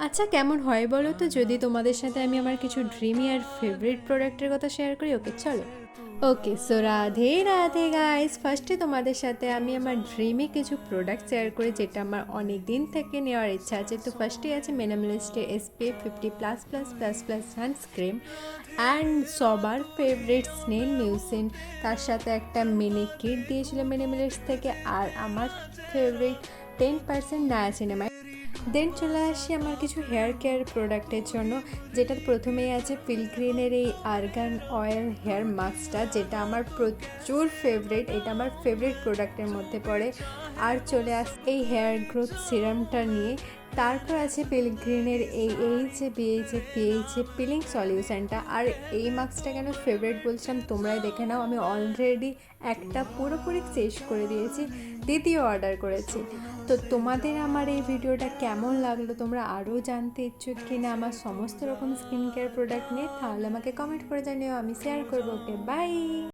আচ্ছা কেমন হয় বলো তো যদি তোমাদের সাথে আমি আমার কিছু ড্রিমি আর ফেভারিট প্রোডাক্টের কথা শেয়ার করি। ওকে চলো। Okay so Radhe Radhe guys, ফার্স্টে তোমাদের সাথে আমি আমার ড্রিমে কিছু প্রোডাক্ট শেয়ার করি যেটা আমার অনেক দিন থেকে নেওয়ার ইচ্ছা আছে। তো ফার্স্টে আছে মিনিমালিস্টে SPF 50 plus plus plus plus sunscreen and সবার ফেভারিট স্নেল মিউসিন। তার সাথে একটা মিনি কিট দিয়েছিল মিনিমালিস্ট থেকে, আর আমার ফেভারিট 10% নায়াসিনামাইড। দেন চলে আসি আমার কিছু হেয়ার কেয়ার প্রোডাক্টের জন্য, যেটার প্রথমেই আছে পিলগ্রিনের এই আর্গান অয়েল হেয়ার মাস্কটা, যেটা আমার প্রচুর ফেভারিট, এটা আমার ফেভারিট প্রোডাক্টের মধ্যে পড়ে। আর চলে আস এই হেয়ার গ্রোথ সিরামটা নিয়ে। তারপর আছে পিলগ্রিনের এই পিএইচএ পিলিং সলিউশনটা। আর এই মাস্কটা কেন ফেভারিট বলছিলাম তোমরাই দেখে নাও, আমি অলরেডি একটা পুরোপুরি শেষ করে দিয়েছি, দ্বিতীয় অর্ডার করেছি। তো তোমাদের আমার এই ভিডিওটা কেমন লাগলো, তোমরা আরও জানতে ইচ্ছুক কিনা আমার সমস্ত রকম স্কিন কেয়ার প্রোডাক্ট নিয়ে, তাহলে আমাকে কমেন্ট করে জানিও, আমি শেয়ার করবো। Okay bye.